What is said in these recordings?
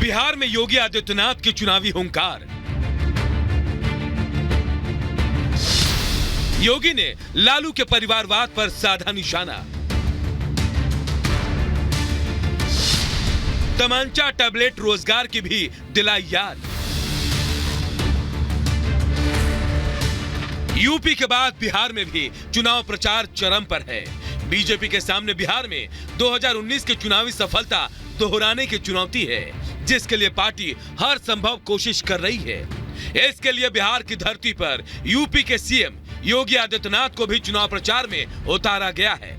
बिहार में योगी आदित्यनाथ की चुनावी हुंकार। योगी ने लालू के परिवारवाद पर साधा निशाना। तमंचा टैबलेट रोजगार की भी दिलाई याद। यूपी के बाद बिहार में भी चुनाव प्रचार चरम पर है। बीजेपी के सामने बिहार में 2019 की चुनावी सफलता दोहराने की चुनौती है, जिसके लिए पार्टी हर संभव कोशिश कर रही है। इसके लिए बिहार की धरती पर यूपी के सीएम योगी आदित्यनाथ को भी चुनाव प्रचार में उतारा गया है।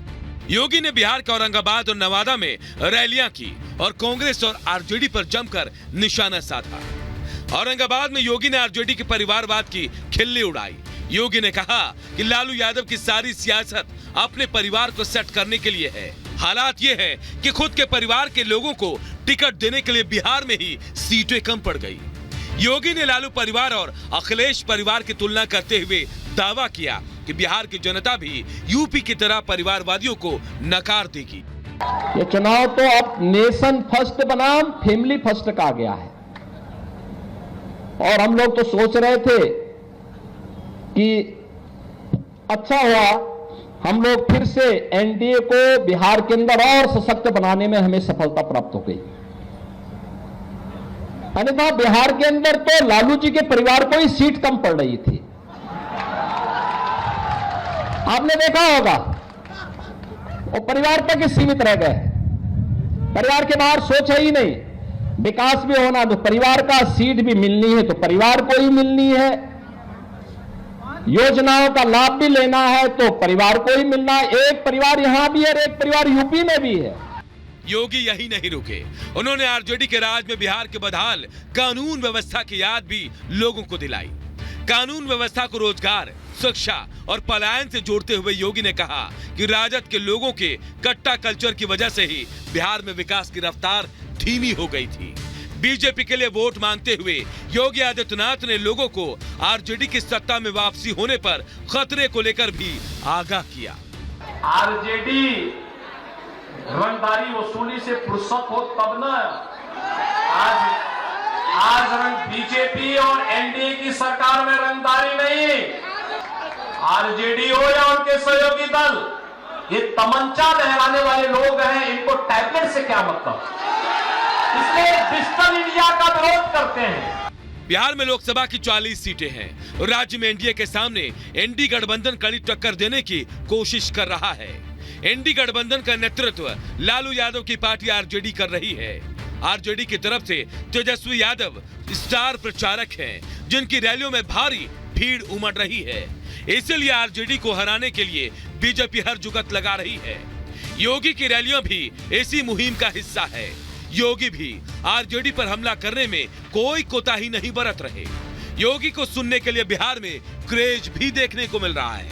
योगी ने बिहार के औरंगाबाद और नवादा में रैलियां की और कांग्रेस और आरजेडी पर जमकर निशाना साधा। औरंगाबाद में योगी ने आरजेडी के परिवारवाद की खिल्ली उड़ाई। योगी ने कहा कि लालू यादव की सारी सियासत अपने परिवार को सेट करने के लिए है। हालात ये है कि खुद के परिवार के लोगों को टिकट देने के लिए बिहार में ही सीटें कम पड़ गई। योगी ने लालू परिवार और अखिलेश परिवार की तुलना करते हुए दावा किया कि बिहार की जनता भी यूपी की तरह परिवारवादियों को नकार देगी। ये चुनाव तो अब नेशन फर्स्ट बनाम फैमिली फर्स्ट का आ गया है और हम लोग तो सोच रहे थे कि अच्छा हुआ हम लोग फिर से एनडीए को बिहार के अंदर और सशक्त बनाने में हमें सफलता प्राप्त हो गई। अन्यथा बिहार के अंदर तो लालू जी के परिवार को ही सीट कम पड़ रही थी। आपने देखा होगा वो परिवार तक ही सीमित रह गए। परिवार के बाहर सोच ही नहीं। विकास भी होना तो परिवार का, सीट भी मिलनी है तो परिवार को ही मिलनी है, योजनाओं का लाभ भी लेना है तो परिवार को ही मिलना है। एक परिवार यहां भी है और एक परिवार यूपी में भी है। योगी यही नहीं रुके, उन्होंने आरजेडी के राज में बिहार के बदहाल कानून व्यवस्था की याद भी लोगों को दिलाई। कानून व्यवस्था को रोजगार, शिक्षा और पलायन से जोड़ते हुए योगी ने कहा कि राजद के लोगों के कट्टा कल्चर की वजह से ही बिहार में विकास की रफ्तार धीमी हो गई थी। बीजेपी के लिए वोट मांगते हुए योगी आदित्यनाथ ने लोगों को आरजेडी की सत्ता में वापसी होने पर खतरे को लेकर भी आगाह किया। आरजेडी रंगदारी वसूली से फुर्सत हो तब ना आज बीजेपी और एनडीए की सरकार में रंगदारी नहीं। आरजेडी हो या उनके सहयोगी दल, ये तमंचा लहराने वाले लोग हैं, इनको टैबलेट से क्या मतलब, इसलिए डिजिटल इंडिया का विरोध करते हैं। बिहार में लोकसभा की 40 सीटें हैं और राज्य में एनडीए के सामने एनडी गठबंधन कड़ी टक्कर देने की कोशिश कर रहा है। एनडी गठबंधन का नेतृत्व लालू यादव की पार्टी आरजेडी कर रही है। आरजेडी की तरफ से तेजस्वी यादव स्टार प्रचारक हैं, जिनकी रैलियों में भारी भीड़ उमड़ रही है। इसलिए आरजेडी को हराने के लिए बीजेपी हर जुगत लगा रही है। योगी की रैलियां भी इसी मुहिम का हिस्सा है। योगी भी आरजेडी पर हमला करने में कोई कोताही नहीं बरत रहे। योगी को सुनने के लिए बिहार में क्रेज भी देखने को मिल रहा है।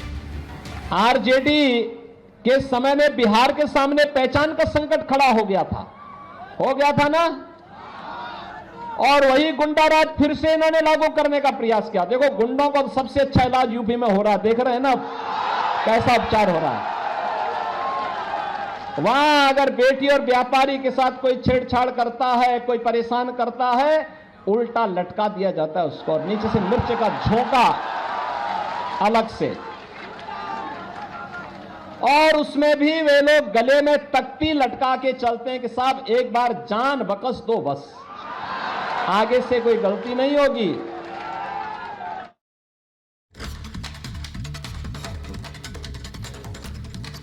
आरजेडी के समय में बिहार के सामने पहचान का संकट खड़ा हो गया था ना, और वही गुंडा राज फिर से इन्होंने लागू करने का प्रयास किया। देखो गुंडों का सबसे अच्छा इलाज यूपी में हो रहा है, देख रहे हैं ना कैसा उपचार हो रहा है। वहां अगर बेटी और व्यापारी के साथ कोई छेड़छाड़ करता है, कोई परेशान करता है, उल्टा लटका दिया जाता है उसको और नीचे से मिर्च का झोंका अलग से, और उसमें भी वे लोग गले में तख्ती लटका के चलते हैं कि साहब एक बार जान बकस दो, बस आगे से कोई गलती नहीं होगी।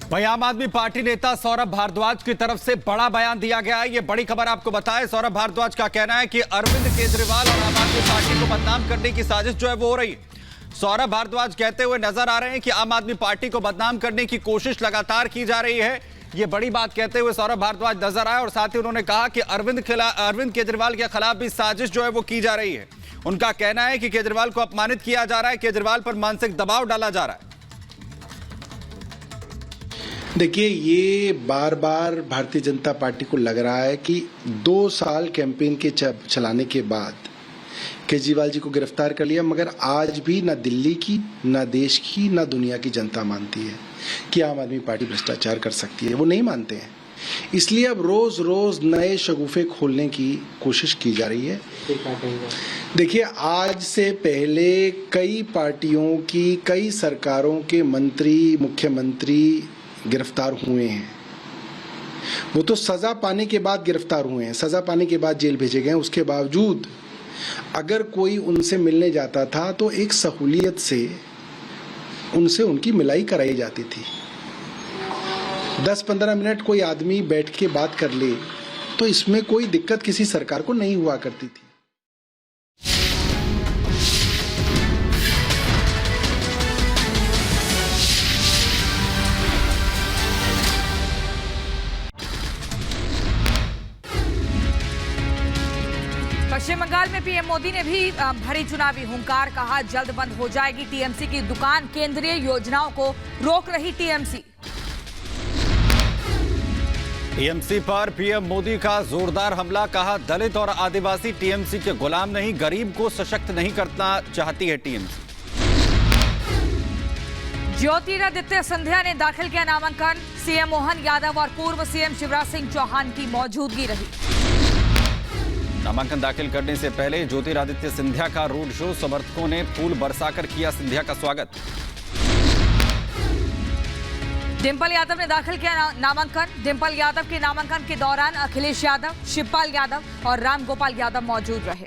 वहीं आम आदमी पार्टी नेता सौरभ भारद्वाज की तरफ से बड़ा बयान दिया गया है। ये बड़ी खबर आपको बताएं। सौरभ भारद्वाज का कहना है कि अरविंद केजरीवाल और आम आदमी पार्टी को बदनाम करने की साजिश जो है वो हो रही है। सौरभ भारद्वाज कहते हुए नजर आ रहे हैं कि आम आदमी पार्टी को बदनाम करने की कोशिश लगातार की जा रही है। ये बड़ी बात कहते हुए सौरभ भारद्वाज नजर आए और साथ ही उन्होंने कहा कि अरविंद केजरीवाल के खिलाफ भी साजिश जो है वो की जा रही है। उनका कहना है कि केजरीवाल को अपमानित किया जा रहा है, केजरीवाल पर मानसिक दबाव डाला जा रहा है। देखिए, ये बार बार भारतीय जनता पार्टी को लग रहा है कि 2 साल कैंपेन के चलाने के बाद केजरीवाल जी को गिरफ्तार कर लिया, मगर आज भी ना दिल्ली की, ना देश की, ना दुनिया की जनता मानती है कि आम आदमी पार्टी भ्रष्टाचार कर सकती है। वो नहीं मानते हैं। इसलिए अब रोज रोज नए शगुफे खोलने की कोशिश की जा रही है। देखिए, आज से पहले कई पार्टियों की, कई सरकारों के मंत्री, मुख्यमंत्री गिरफ्तार हुए हैं। वो तो सजा पाने के बाद गिरफ्तार हुए हैं, सजा पाने के बाद जेल भेजे गए। उसके बावजूद अगर कोई उनसे मिलने जाता था तो एक सहूलियत से उनसे उनकी मिलाई कराई जाती थी। 10-15 मिनट कोई आदमी बैठ के बात कर ले तो इसमें कोई दिक्कत किसी सरकार को नहीं हुआ करती थी। पश्चिम बंगाल में पीएम मोदी ने भी भरी चुनावी हुंकार, कहा जल्द बंद हो जाएगी टीएमसी की दुकान, केंद्रीय योजनाओं को रोक रही टीएमसी। टीएमसी पर पीएम मोदी का जोरदार हमला, कहा दलित और आदिवासी टीएमसी के गुलाम नहीं, गरीब को सशक्त नहीं करना चाहती है टीएमसी। ज्योतिरादित्य सिंधिया ने दाखिल किया नामांकन, सीएम मोहन यादव और पूर्व सीएम शिवराज सिंह चौहान की मौजूदगी रही। नामांकन दाखिल करने से पहले ज्योतिरादित्य सिंधिया का रोड शो, समर्थकों ने फूल बरसाकर किया सिंधिया का स्वागत। डिंपल यादव ने दाखिल किया नामांकन, डिंपल यादव के नामांकन के दौरान अखिलेश यादव, शिवपाल यादव और रामगोपाल यादव मौजूद रहे।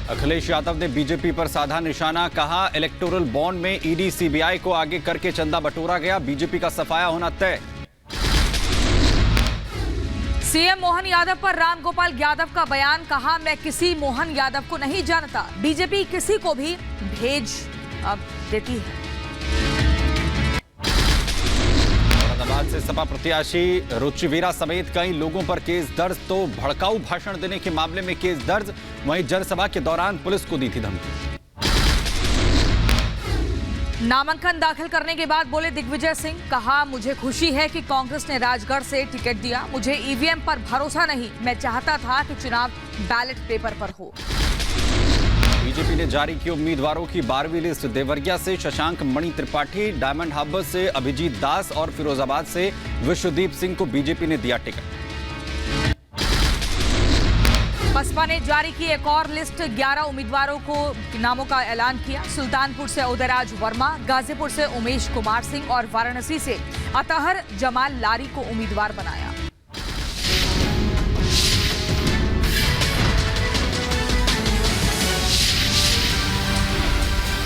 अखिलेश यादव ने बीजेपी पर साधा निशाना, कहा इलेक्टोरल बॉन्ड में ईडी सीबीआई को आगे करके चंदा बटोरा गया, बीजेपी का सफाया होना तय। सीएम मोहन यादव पर रामगोपाल यादव का बयान, कहा मैं किसी मोहन यादव को नहीं जानता, बीजेपी किसी को भी भेज देती है। औरंगाबाद से सपा प्रत्याशी रुचिवीरा समेत कई लोगों पर केस दर्ज, तो भड़काऊ भाषण देने के मामले में केस दर्ज, वहीं जनसभा के दौरान पुलिस को दी थी धमकी। नामांकन दाखिल करने के बाद बोले दिग्विजय सिंह, कहा मुझे खुशी है कि कांग्रेस ने राजगढ़ से टिकट दिया, मुझे ईवीएम पर भरोसा नहीं, मैं चाहता था कि चुनाव बैलेट पेपर पर हो। बीजेपी ने जारी की उम्मीदवारों की 12वीं लिस्ट, देवरिया से शशांक मणि त्रिपाठी, डायमंड हार्बर से अभिजीत दास और फिरोजाबाद से विश्वदीप सिंह को बीजेपी ने दिया टिकट। बसपा ने जारी की एक और लिस्ट, 11 उम्मीदवारों को नामों का ऐलान किया। सुल्तानपुर से उदयराज वर्मा, गाजीपुर से उमेश कुमार सिंह और वाराणसी से अतहर जमाल लारी को उम्मीदवार बनाया।